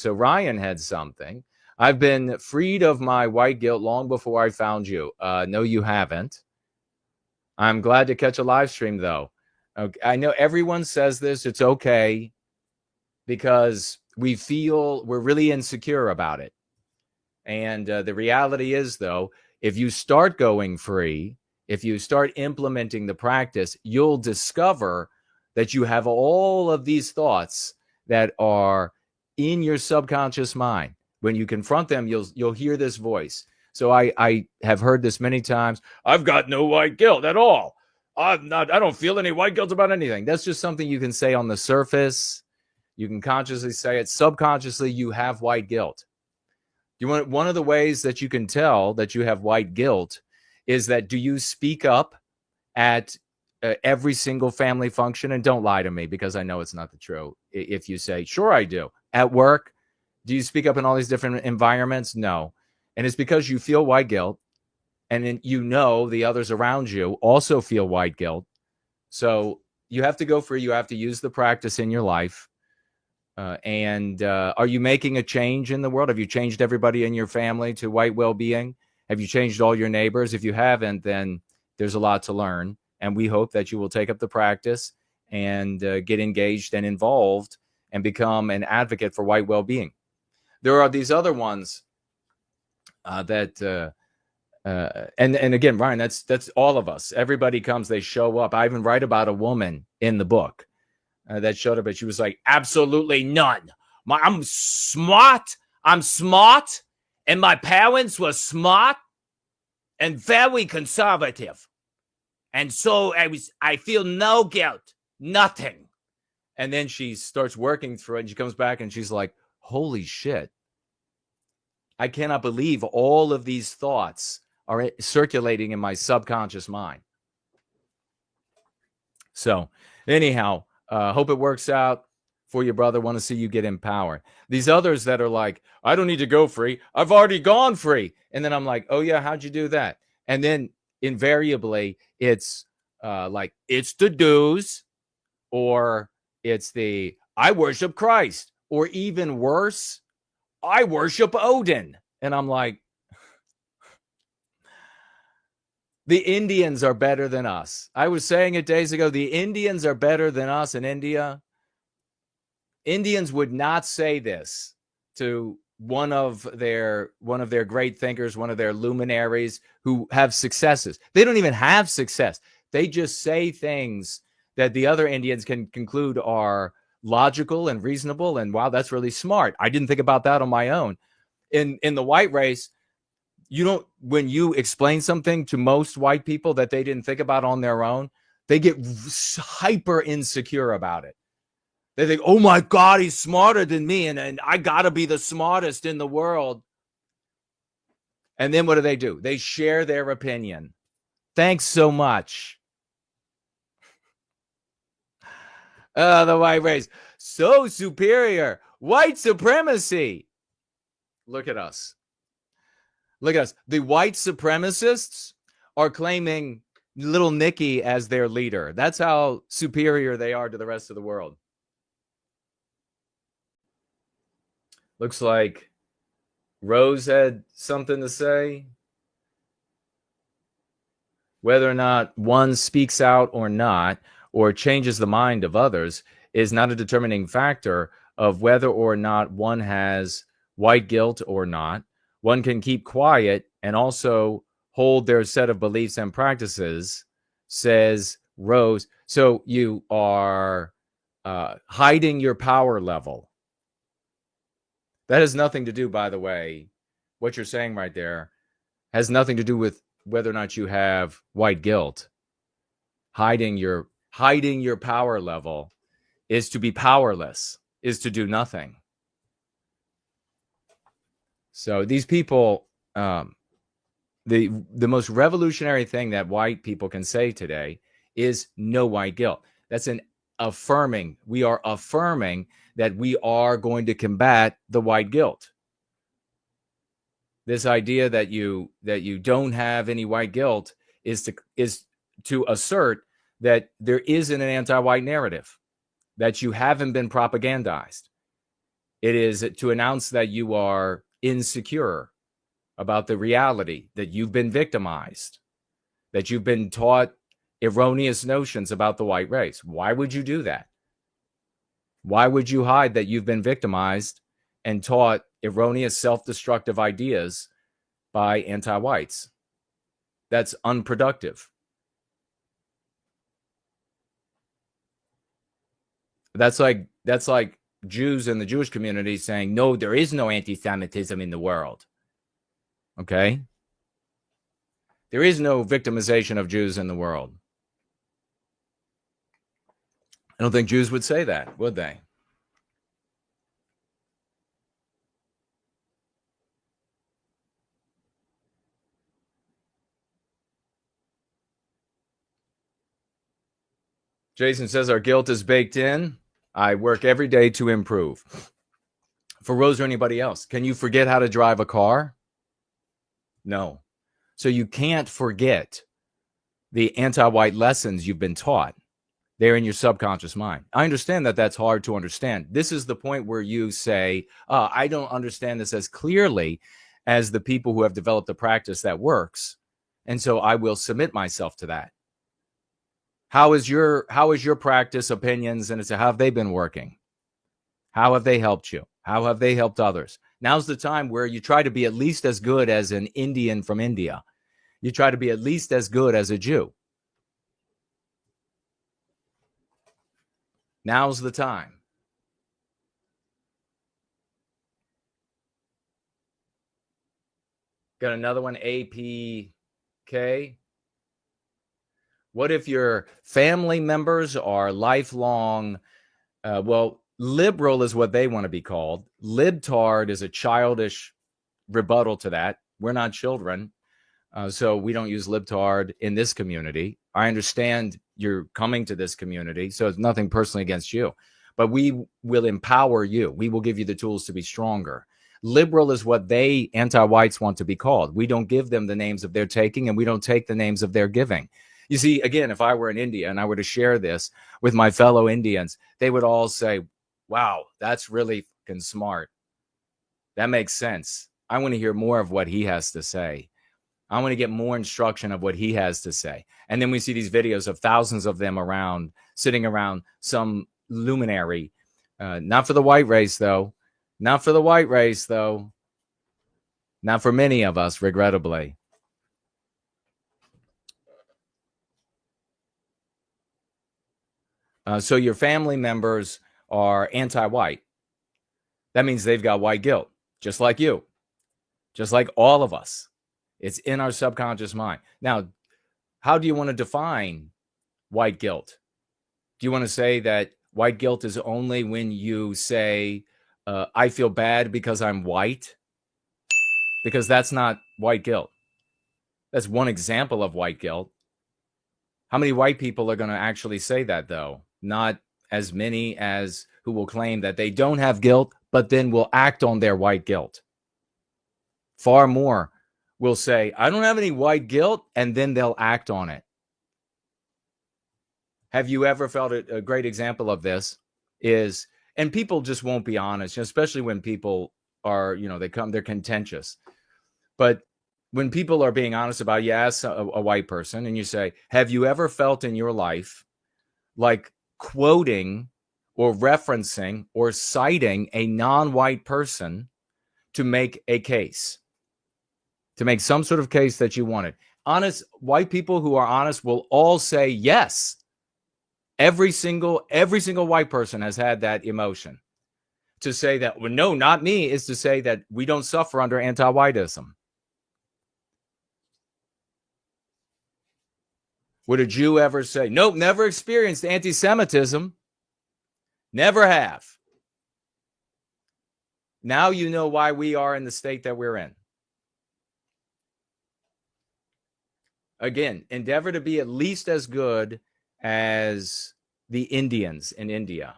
So Ryan had something. I've been freed of my white guilt long before I found you. No, you haven't. I'm glad to catch a live stream, though. Okay, I know everyone says this. It's okay because we feel we're really insecure about it. And the reality is, though, if you start going free, if you start implementing the practice, you'll discover that you have all of these thoughts that are in your subconscious mind. When you confront them, you'll hear this voice. So I have heard this many times. I've got no white guilt at all. I don't feel any white guilt about anything. That's just something you can say on the surface. You can consciously say it. Subconsciously, you have white guilt. One of the ways that you can tell that you have white guilt is that do you speak up at every single family function? And don't lie to me because I know it's not the truth. If you say, sure, I do. At work, do you speak up in all these different environments? No. And it's because you feel white guilt. And then you know the others around you also feel white guilt. So you have to go free. You have to use the practice in your life. And are you making a change in the world? Have you changed everybody in your family to white well-being? Have you changed all your neighbors? If you haven't, then there's a lot to learn. And we hope that you will take up the practice and get engaged and involved and become an advocate for white well-being. There are these other ones and again, Ryan, that's all of us. Everybody comes, they show up. I even write about a woman in the book that showed up, and she was like, absolutely none. I'm smart, and my parents were smart and very conservative. And so I feel no guilt, nothing. And then she starts working through it, and she comes back, and she's like, holy shit. I cannot believe all of these thoughts are circulating in my subconscious mind. So anyhow, hope it works out for your brother. Want to see you get empowered. These others that are like, I don't need to go free. I've already gone free. And then I'm like, oh yeah, how'd you do that? And then invariably it's like, it's the dues, or it's the, I worship Christ, or even worse, I worship Odin. And I'm like, the Indians are better than us. I was saying it days ago, the Indians are better than us in India. Indians would not say this to one of their great thinkers, one of their luminaries who have successes. They don't even have success. They just say things that the other Indians can conclude are logical and reasonable. And wow, that's really smart. I didn't think about that on my own. In the white race, when you explain something to most white people that they didn't think about on their own, they get hyper insecure about it. They think, oh my God, he's smarter than me, and I gotta be the smartest in the world. And then what do? They share their opinion. Thanks so much. The white race, so superior. White supremacy. Look at us. Look at us. The white supremacists are claiming little Nicky as their leader. That's how superior they are to the rest of the world. Looks like Rose had something to say. Whether or not one speaks out or not, or changes the mind of others, is not a determining factor of whether or not one has white guilt or not. One can keep quiet and also hold their set of beliefs and practices, says Rose. So you are hiding your power level. That has nothing to do, by the way, what you're saying right there has nothing to do with whether or not you have white guilt. Hiding your power level is to be powerless, is to do nothing. So these people, the most revolutionary thing that white people can say today is no white guilt. That's an affirming. We are affirming that we are going to combat the white guilt. This idea that you don't have any white guilt is to assert that there isn't an anti-white narrative, that you haven't been propagandized. It is to announce that you are insecure about the reality, that you've been victimized, that you've been taught erroneous notions about the white race. Why would you do that? Why would you hide that you've been victimized and taught erroneous self-destructive ideas by anti-whites? That's unproductive. That's like Jews in the Jewish community saying, no, there is no anti-Semitism in the world. Okay? There is no victimization of Jews in the world. I don't think Jews would say that, would they? Jason says our guilt is baked in. I work every day to improve. For Rose or anybody else, can you forget how to drive a car? No. So you can't forget the anti-white lessons you've been taught. They're in your subconscious mind. I understand that that's hard to understand. This is the point where you say, I don't understand this as clearly as the people who have developed a practice that works. And so I will submit myself to that. How is your practice, opinions, and how have they been working? How have they helped you? How have they helped others? Now's the time where you try to be at least as good as an Indian from India. You try to be at least as good as a Jew. Now's the time. Got another one, APK. What if your family members are lifelong, liberal is what they want to be called. Libtard is a childish rebuttal to that. We're not children, so we don't use libtard in this community. I understand you're coming to this community, so it's nothing personally against you. But we will empower you. We will give you the tools to be stronger. Liberal is what they, anti-whites, want to be called. We don't give them the names of their taking, and we don't take the names of their giving. You see, again, if I were in India and I were to share this with my fellow Indians, they would all say, wow, that's really fucking smart. That makes sense. I want to hear more of what he has to say. I want to get more instruction of what he has to say. And then we see these videos of thousands of them around, sitting around some luminary. Not for the white race, though. Not for the white race, though. Not for many of us, regrettably. So your family members are anti-white. That means they've got white guilt, just like you, just like all of us. It's in our subconscious mind. Now, how do you want to define white guilt? Do you want to say that white guilt is only when you say, I feel bad because I'm white? Because that's not white guilt. That's one example of white guilt. How many white people are going to actually say that, though? Not as many as who will claim that they don't have guilt, but then will act on their white guilt. Far more will say, I don't have any white guilt, and then they'll act on it. Have you ever felt a great example of this is, and people just won't be honest, especially when people are, they're contentious. But when people are being honest about, you ask a white person and you say, have you ever felt in your life like quoting or referencing or citing a non-white person to make a case, to make some sort of case that you wanted? Honest white people who are honest will all say yes. Every single white person has had that emotion. To say that, well, no, not me, is to say that we don't suffer under anti-whiteism. Would a Jew ever say, nope, never experienced anti-Semitism? Never have. Now you know why we are in the state that we're in. Again, endeavor to be at least as good as the Indians in India.